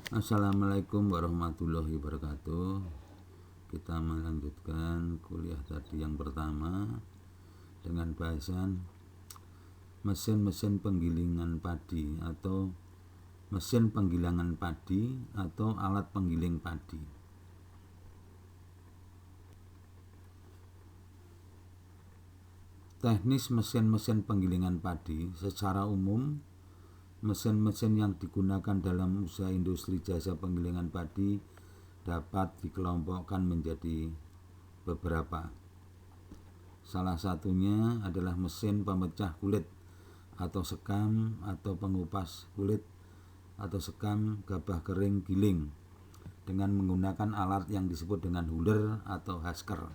Assalamualaikum warahmatullahi wabarakatuh. Kita melanjutkan kuliah tadi yang pertama dengan bahasan mesin-mesin penggilingan padi atau mesin penggilingan padi atau alat penggiling padi. Teknis mesin-mesin penggilingan padi secara umum, mesin-mesin yang digunakan dalam usaha industri jasa penggilingan padi dapat dikelompokkan menjadi beberapa. Salah satunya adalah mesin pemecah kulit atau sekam atau pengupas kulit atau sekam gabah kering giling dengan menggunakan alat yang disebut dengan huller atau husker.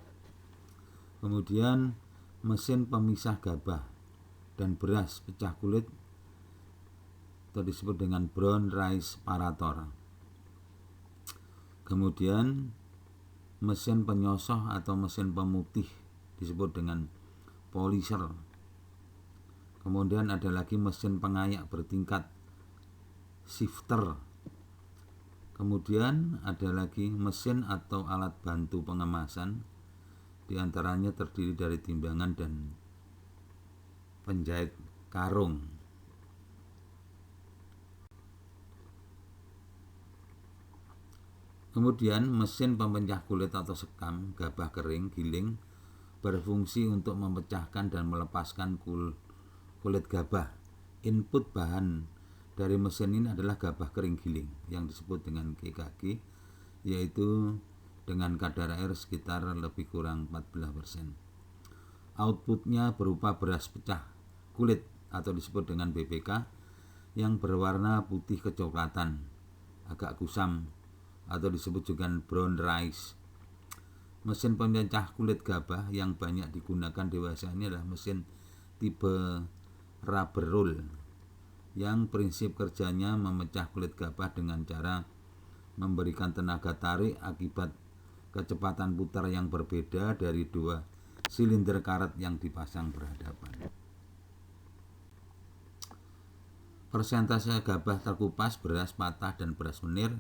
Kemudian mesin pemisah gabah dan beras pecah kulit atau disebut dengan brown rice parator. Kemudian mesin penyosoh atau mesin pemutih disebut dengan polisher. Kemudian ada lagi mesin pengayak bertingkat shifter. Kemudian ada lagi mesin atau alat bantu pengemasan, diantaranya terdiri dari timbangan dan penjahit karung. Kemudian mesin pemecah kulit atau sekam gabah kering giling berfungsi untuk memecahkan dan melepaskan kulit gabah. Input bahan dari mesin ini adalah gabah kering giling yang disebut dengan GKG, yaitu dengan kadar air sekitar lebih kurang 14%. Outputnya berupa beras pecah kulit atau disebut dengan BPK yang berwarna putih kecoklatan, agak kusam atau disebut juga brown rice. Mesin pemecah kulit gabah yang banyak digunakan dewasa ini adalah mesin tipe rubber roll yang prinsip kerjanya memecah kulit gabah dengan cara memberikan tenaga tarik akibat kecepatan putar yang berbeda dari dua silinder karet yang dipasang berhadapan. Persentase gabah terkupas, beras patah, dan beras menir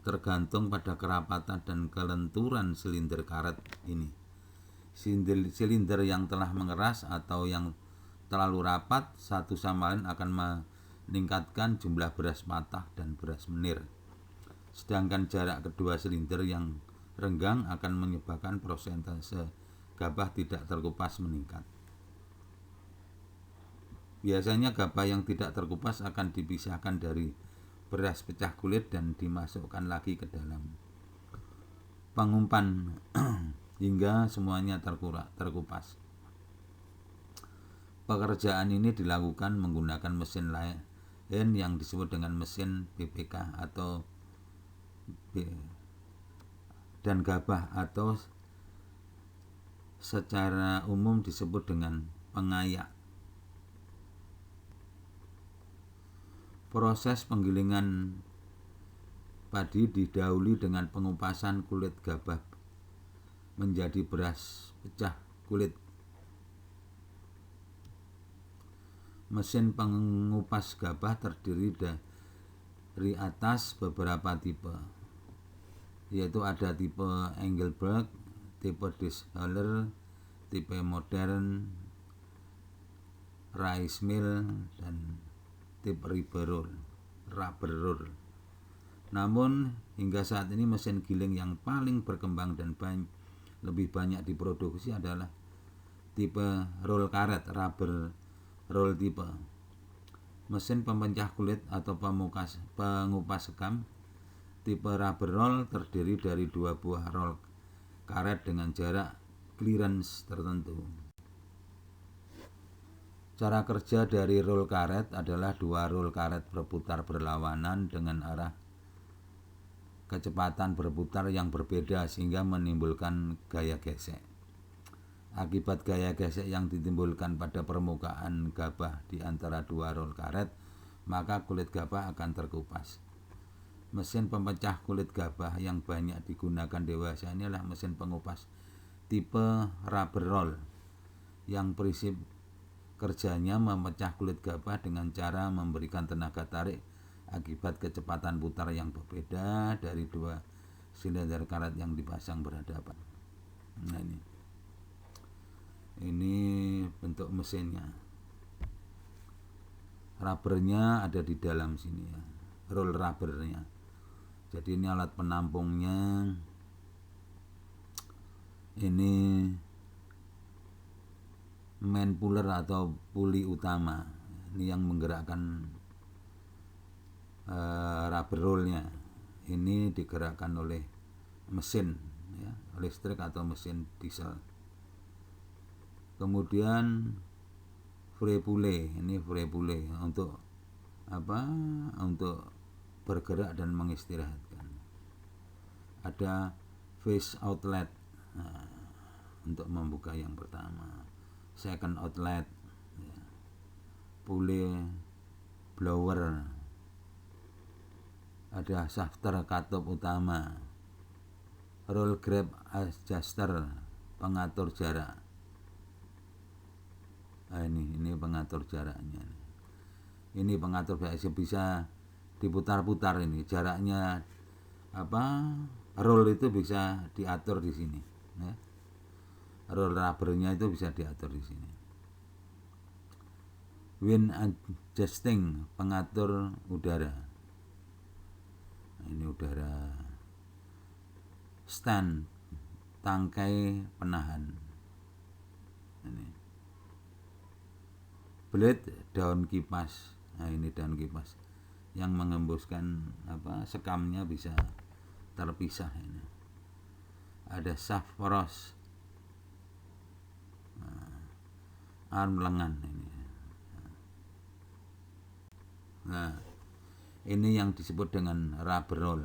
tergantung pada kerapatan dan kelenturan silinder karet ini. Silinder yang telah mengeras atau yang terlalu rapat satu sama lain akan meningkatkan jumlah beras patah dan beras menir. Sedangkan jarak kedua silinder yang renggang akan menyebabkan persentase gabah tidak terkupas meningkat. Biasanya gabah yang tidak terkupas akan dipisahkan dari beras pecah kulit dan dimasukkan lagi ke dalam pengumpan hingga semuanya terkupas. Pekerjaan ini dilakukan menggunakan mesin lain yang disebut dengan mesin BPK atau dan gabah atau secara umum disebut dengan pengayak. Proses penggilingan padi didahului dengan pengupasan kulit gabah menjadi beras pecah kulit. Mesin pengupas gabah terdiri dari atas beberapa tipe, yaitu ada tipe Engelberg, tipe Dishaler, tipe modern, rice mill, dan tipe rubber roll. Namun hingga saat ini mesin giling yang paling berkembang dan lebih banyak diproduksi adalah tipe roll karet, rubber roll tipe. Mesin pemecah kulit atau pengupas sekam tipe rubber roll terdiri dari dua buah roll karet dengan jarak clearance tertentu. Cara kerja dari roll karet adalah dua roll karet berputar berlawanan dengan arah kecepatan berputar yang berbeda sehingga menimbulkan gaya gesek. Akibat gaya gesek yang ditimbulkan pada permukaan gabah di antara dua roll karet, maka kulit gabah akan terkupas. Mesin pemecah kulit gabah yang banyak digunakan dewasa ini adalah mesin pengupas tipe rubber roll yang prinsip kerjanya memecah kulit gabah dengan cara memberikan tenaga tarik akibat kecepatan putar yang berbeda dari dua silinder karet yang dipasang berhadapan. Nah, ini bentuk mesinnya. Rubbernya ada di dalam sini ya, roll rubbernya. Jadi ini alat penampungnya. Ini main puller atau puli utama. Ini yang menggerakkan rubber rollnya. Ini digerakkan oleh mesin ya, listrik atau mesin diesel. Kemudian free pulley, ini free pulley untuk apa? Untuk bergerak dan mengistirahatkan. Ada face outlet, nah, untuk membuka yang pertama. Second outlet, ya. Pulley blower. Ada shafter katup utama. Roll grab adjuster, pengatur jarak. Nah, ini pengatur jaraknya. Ini pengatur jarak, bisa diputar-putar ini jaraknya apa? Roll itu bisa diatur di sini. Ya. Roll rubbernya itu bisa diatur di sini. Wind adjusting, pengatur udara. Nah, ini udara. Stand, tangkai penahan. Ini. Blade, daun kipas. Nah, ini daun kipas yang mengembuskan apa? Sekamnya bisa terpisah ini. Ada shaft frost. Arm lengan ini. Nah, ini yang disebut dengan rubber roll.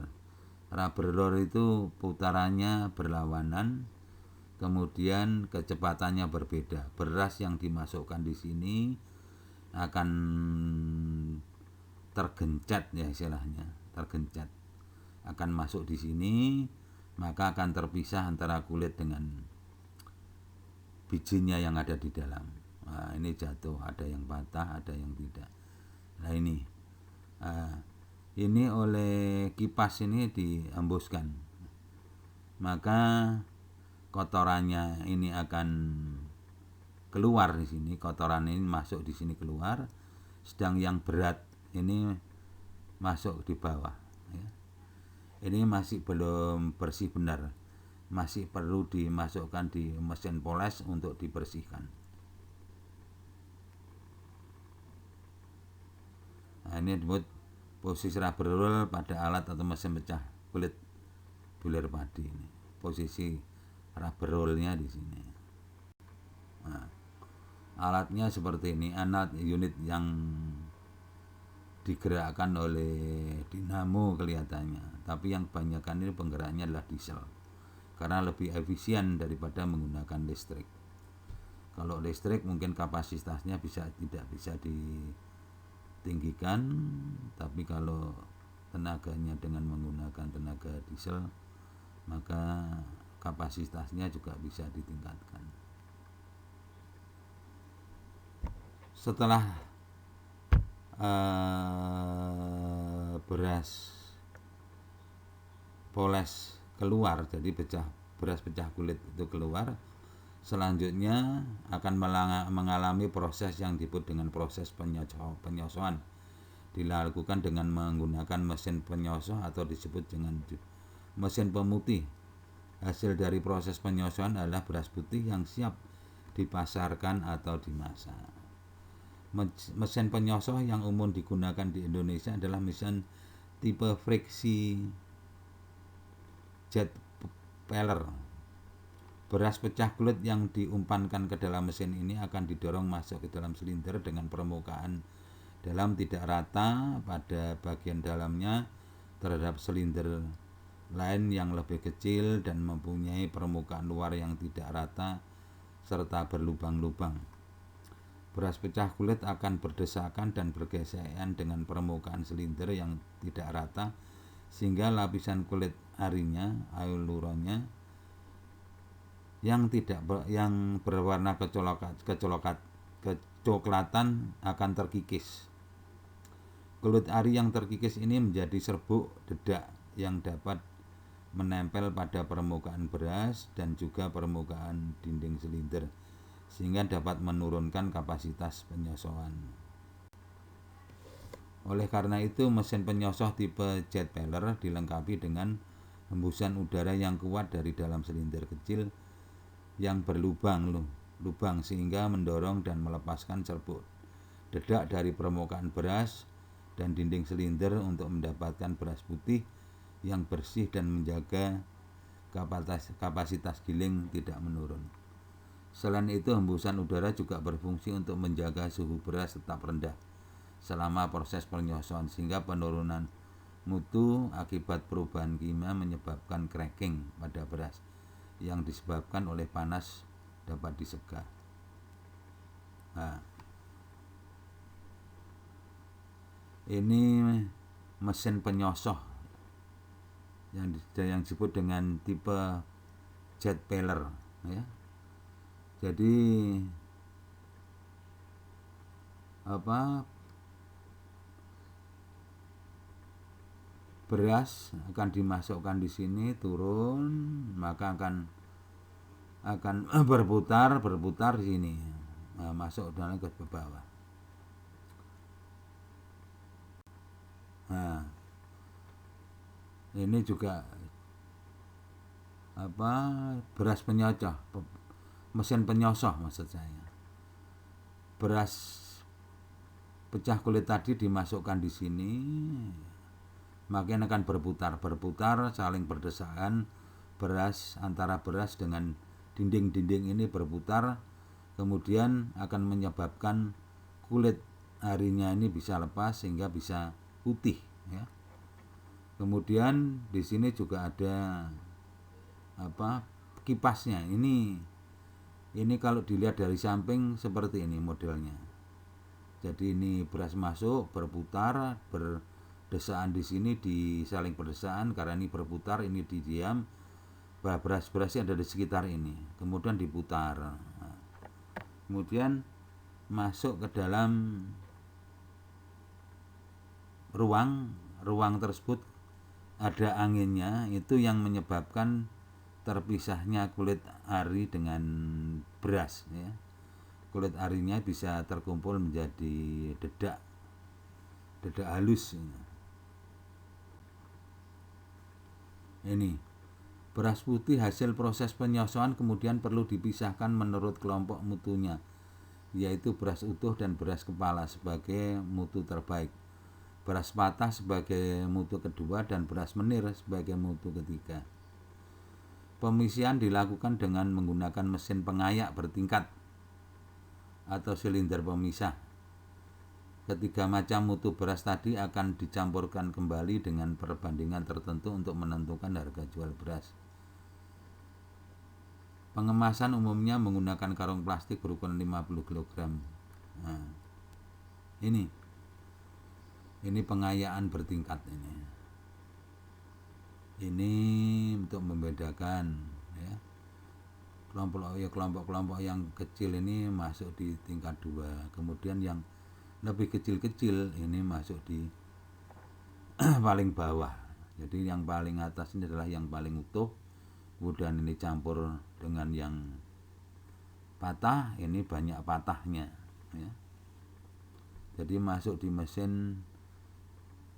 Rubber roll itu putarannya berlawanan, kemudian kecepatannya berbeda. Beras yang dimasukkan di sini akan tergencet ya istilahnya, tergencet. Akan masuk di sini, maka akan terpisah antara kulit dengan bijinya yang ada di dalam. Nah, ini jatuh, ada yang patah, ada yang tidak. Nah, ini oleh kipas ini dihembuskan, maka kotorannya ini akan keluar di sini, kotoran ini masuk di sini keluar, sedang yang berat ini masuk di bawah. Ya. Ini masih belum bersih benar, masih perlu dimasukkan di mesin poles untuk dibersihkan. Nah, ini disebut posisi rubber roll pada alat atau mesin pecah kulit bulir padi. Ini posisi rubber rollnya di sini. Nah, alatnya seperti ini, alat unit yang digerakkan oleh dinamo kelihatannya, tapi yang kebanyakan ini penggeraknya adalah diesel karena lebih efisien daripada menggunakan listrik. Kalau listrik mungkin kapasitasnya tidak bisa ditinggikan, tapi kalau tenaganya dengan menggunakan tenaga diesel maka kapasitasnya juga bisa ditingkatkan. Setelah beras poles keluar, jadi beras pecah kulit itu keluar, selanjutnya akan mengalami proses yang disebut dengan proses penyosohan. Dilakukan dengan menggunakan mesin penyosoh atau disebut dengan mesin pemutih. Hasil dari proses penyosohan adalah beras putih yang siap dipasarkan atau dimasak. Mesin penyosoh yang umum digunakan di Indonesia adalah mesin tipe friksi jet propeller. Beras pecah kulit yang diumpankan ke dalam mesin ini akan didorong masuk ke dalam silinder dengan permukaan dalam tidak rata pada bagian dalamnya terhadap silinder lain yang lebih kecil dan mempunyai permukaan luar yang tidak rata serta berlubang-lubang. Beras pecah kulit akan berdesakan dan bergesekan dengan permukaan silinder yang tidak rata sehingga lapisan kulit arinya, hyaluronnya yang berwarna kecoklatan akan terkikis. Kulit ari yang terkikis ini menjadi serbuk dedak yang dapat menempel pada permukaan beras dan juga permukaan dinding silinder sehingga dapat menurunkan kapasitas penyosohan. Oleh karena itu, mesin penyosoh tipe jet peller dilengkapi dengan hembusan udara yang kuat dari dalam silinder kecil yang berlubang sehingga mendorong dan melepaskan serbuk dedak dari permukaan beras dan dinding silinder untuk mendapatkan beras putih yang bersih dan menjaga kapasitas giling tidak menurun. Selain itu, hembusan udara juga berfungsi untuk menjaga suhu beras tetap rendah selama proses penyosohan sehingga penurunan mutu akibat perubahan kimia menyebabkan cracking pada beras yang disebabkan oleh panas dapat dicegah. Nah, ini mesin penyosoh yang disebut dengan tipe jet peller ya. Jadi beras akan dimasukkan di sini, turun, maka akan berputar di sini, masuk dan ke bawah. Nah, ini juga beras penyosoh, mesin penyosoh maksud saya. Beras pecah kulit tadi dimasukkan di sini, maka akan berputar saling berdesaan beras antara beras dengan dinding ini berputar, kemudian akan menyebabkan kulit arinya ini bisa lepas sehingga bisa putih ya. Kemudian di sini juga ada kipasnya. Ini kalau dilihat dari samping seperti ini modelnya. Jadi ini beras masuk berputar berdesaan di sini, di saling berdesaan karena ini berputar, ini didiam. Beras-berasnya ada di sekitar ini. Kemudian diputar. Nah, kemudian masuk ke dalam ruang tersebut ada anginnya, itu yang menyebabkan terpisahnya kulit ari dengan beras ya. Kulit arinya bisa terkumpul menjadi dedak halus. Ini beras putih hasil proses penyosohan kemudian perlu dipisahkan menurut kelompok mutunya, yaitu beras utuh dan beras kepala sebagai mutu terbaik, beras patah sebagai mutu kedua, dan beras menir sebagai mutu ketiga. Pemisihan dilakukan dengan menggunakan mesin pengayak bertingkat atau silinder pemisah. Ketiga macam mutu beras tadi akan dicampurkan kembali dengan perbandingan tertentu untuk menentukan harga jual beras. Pengemasan umumnya menggunakan karung plastik berukuran 50 kg. Nah, ini pengayaan bertingkat ini. Ini untuk membedakan ya. Kelompok-kelompok yang kecil ini masuk di tingkat 2, kemudian yang lebih kecil-kecil ini masuk di paling bawah. Jadi yang paling atas ini adalah yang paling utuh, kemudian ini campur dengan yang patah, ini banyak patahnya ya. Jadi masuk di mesin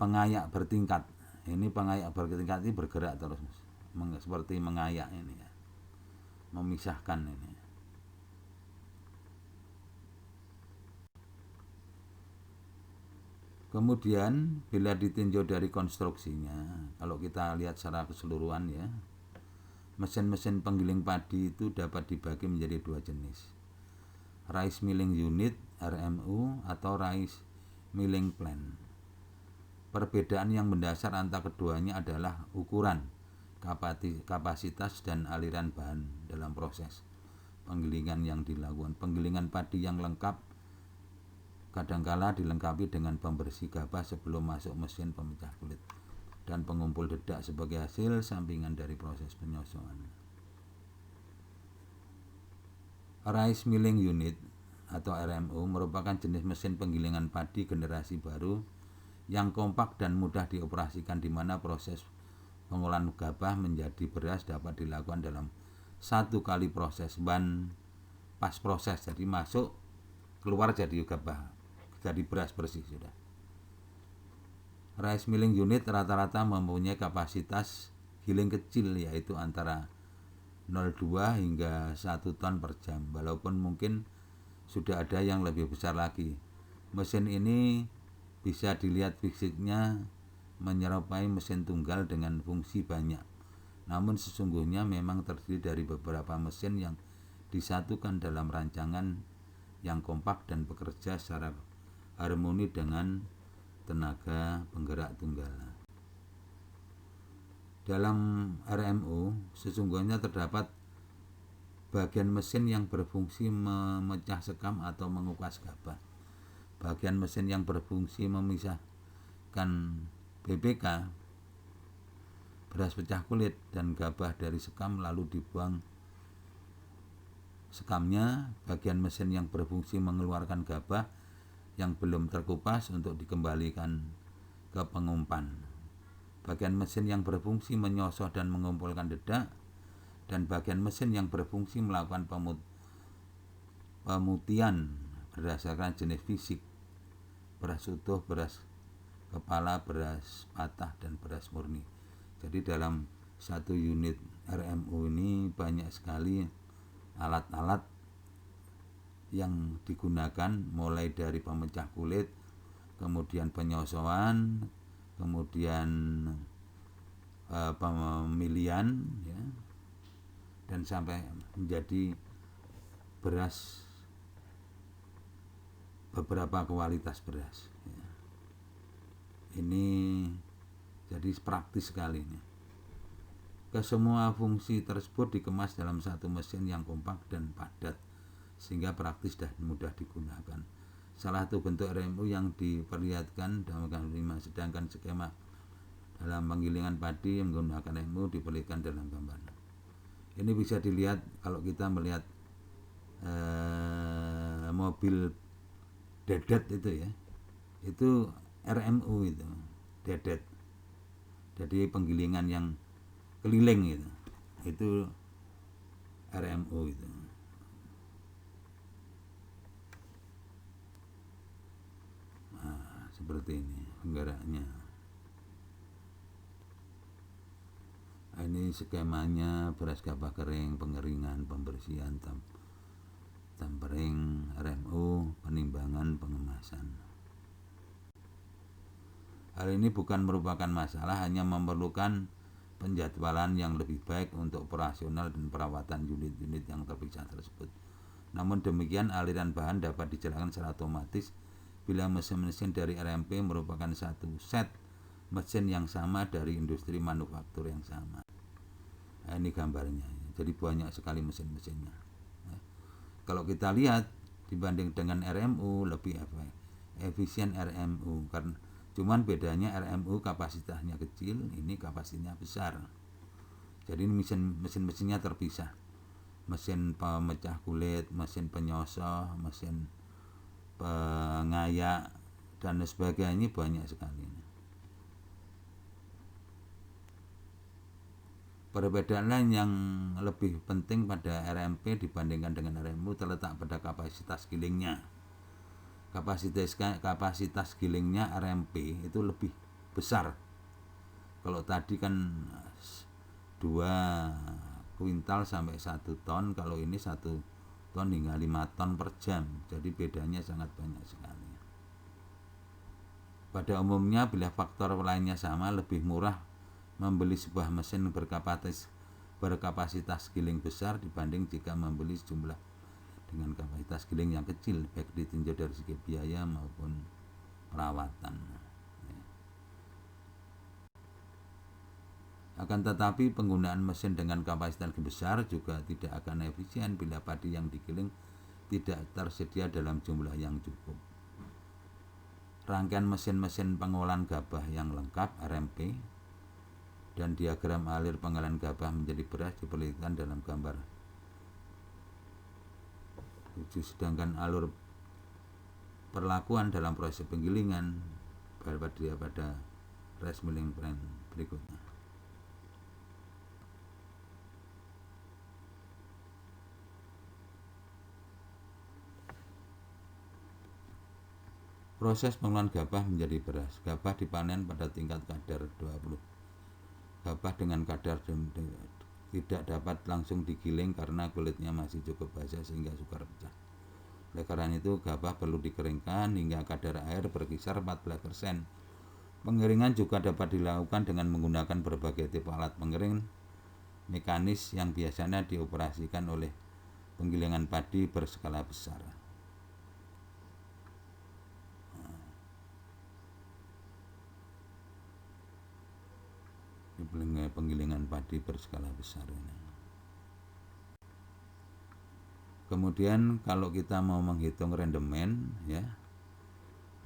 pengayak bertingkat. Ini pengayak bertingkat ini bergerak terus seperti mengayak ini ya, memisahkan ini. Kemudian bila ditinjau dari konstruksinya, kalau kita lihat secara keseluruhan ya, mesin-mesin penggiling padi itu dapat dibagi menjadi 2 jenis, rice milling unit RMU atau rice milling plant. Perbedaan yang mendasar antara keduanya adalah ukuran, kapasitas, dan aliran bahan dalam proses penggilingan yang dilakukan. Penggilingan padi yang lengkap kadangkala dilengkapi dengan pembersih gabah sebelum masuk mesin pemecah kulit dan pengumpul dedak sebagai hasil sampingan dari proses penyosohan. Rice milling unit atau RMU merupakan jenis mesin penggilingan padi generasi baru yang kompak dan mudah dioperasikan, di mana proses pengolahan gabah menjadi beras dapat dilakukan dalam satu kali proses pas proses, jadi masuk keluar jadi gabah, jadi beras bersih sudah. Rice milling unit rata-rata mempunyai kapasitas giling kecil, yaitu antara 0,2 hingga 1 ton per jam, walaupun mungkin sudah ada yang lebih besar lagi. Mesin ini bisa dilihat fisiknya menyerupai mesin tunggal dengan fungsi banyak, namun sesungguhnya memang terdiri dari beberapa mesin yang disatukan dalam rancangan yang kompak dan bekerja secara harmoni dengan tenaga penggerak tunggal. Dalam RMU sesungguhnya terdapat bagian mesin yang berfungsi memecah sekam atau mengupas gabah. Bagian mesin yang berfungsi memisahkan BPK, beras pecah kulit, dan gabah dari sekam lalu dibuang sekamnya. Bagian mesin yang berfungsi mengeluarkan gabah yang belum terkupas untuk dikembalikan ke pengumpan. Bagian mesin yang berfungsi menyosor dan mengumpulkan dedak, dan bagian mesin yang berfungsi melakukan pemutihan berdasarkan jenis fisik: beras utuh, beras kepala, beras patah, dan beras murni. Jadi dalam satu unit RMU ini banyak sekali alat-alat yang digunakan, mulai dari pemecah kulit, kemudian penyosoan, kemudian pemilihan, ya, dan sampai menjadi beras, beberapa kualitas beras, ya. Ini jadi praktis sekali ini. Kesemua fungsi tersebut dikemas dalam satu mesin yang kompak dan padat, sehingga praktis dan mudah digunakan. Salah satu bentuk RMU yang diperlihatkan dalam gambar 5, sedangkan skema dalam penggilingan padi menggunakan RMU diperlihatkan dalam gambar. Ini bisa dilihat kalau kita melihat mobil dedet itu, ya, itu RMU itu dedet. Jadi penggilingan yang keliling itu RMU itu. Nah, seperti ini penggeraknya. Ini skemanya: beras gabah kering, pengeringan, pembersihan, tempering, RMU, penimbangan, pengemasan. Hal ini bukan merupakan masalah, hanya memerlukan penjadwalan yang lebih baik untuk operasional dan perawatan unit-unit yang terpisah tersebut. Namun demikian, aliran bahan dapat dijalankan secara otomatis bila mesin-mesin dari RMP merupakan satu set mesin yang sama dari industri manufaktur yang sama. Nah, ini gambarnya. Jadi banyak sekali mesin-mesinnya. Nah, kalau kita lihat dibanding dengan RMU lebih efisien RMU, karena cuman bedanya RMU kapasitasnya kecil, ini kapasitasnya besar. Jadi mesin-mesinnya terpisah. Mesin pemecah kulit, mesin penyosor, mesin pengayak, dan sebagainya, ini banyak sekali. Perbedaan lain yang lebih penting pada RMP dibandingkan dengan RMU terletak pada kapasitas gilingnya. Kapasitas gilingnya RMP itu lebih besar. Kalau tadi kan 2 kuintal sampai 1 ton, kalau ini 1 ton hingga 5 ton per jam. Jadi bedanya sangat banyak sekali. Pada umumnya bila faktor lainnya sama, lebih murah membeli sebuah mesin berkapasitas giling besar dibanding jika membeli sejumlah dengan kapasitas giling yang kecil, baik ditinjau dari segi biaya maupun perawatan. Akan tetapi penggunaan mesin dengan kapasitas besar juga tidak akan efisien bila padi yang digiling tidak tersedia dalam jumlah yang cukup. Rangkaian mesin-mesin pengolahan gabah yang lengkap RMP dan diagram alir pengolahan gabah menjadi beras diperlihatkan dalam gambar 7. Sedangkan alur perlakuan dalam proses penggilingan pada rice milling plant berikutnya. Proses pengolahan gabah menjadi beras. Gabah dipanen pada tingkat kadar 20. Gabah dengan kadar tidak dapat langsung digiling karena kulitnya masih cukup basah sehingga sukar pecah. Oleh karena itu, gabah perlu dikeringkan hingga kadar air berkisar 14%. Pengeringan juga dapat dilakukan dengan menggunakan berbagai tipe alat pengering mekanis yang biasanya dioperasikan oleh penggilingan padi berskala besar. Penggilingan padi berskala besar ini. Kemudian kalau kita mau menghitung rendemen ya,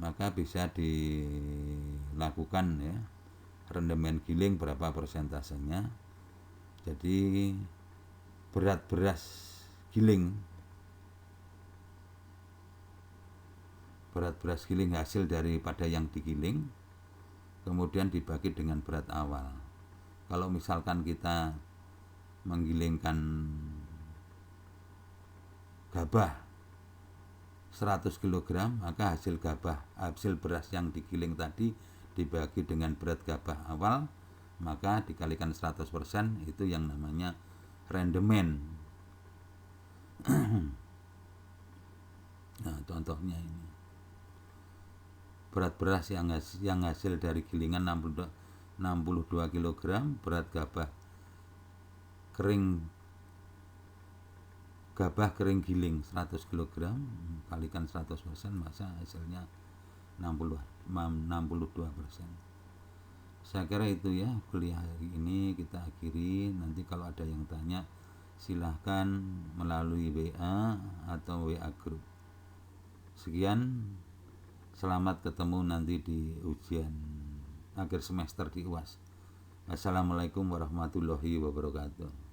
maka bisa dilakukan ya rendemen giling berapa persentasenya. Jadi berat beras giling hasil daripada yang digiling kemudian dibagi dengan berat awal. Kalau misalkan kita menggilingkan gabah 100 kg, maka hasil beras yang digiling tadi dibagi dengan berat gabah awal, maka dikalikan 100%, itu yang namanya rendemen. Nah, contohnya ini. Berat beras yang hasil dari gilingan 62 kg, berat gabah kering giling 100 kg, kalikan 100%, maka hasilnya 62%. Saya kira itu ya kuliah hari ini kita akhiri. Nanti kalau ada yang tanya silahkan melalui WA atau WA group. Sekian, selamat ketemu nanti di ujian akhir semester di UAS. Assalamualaikum warahmatullahi wabarakatuh.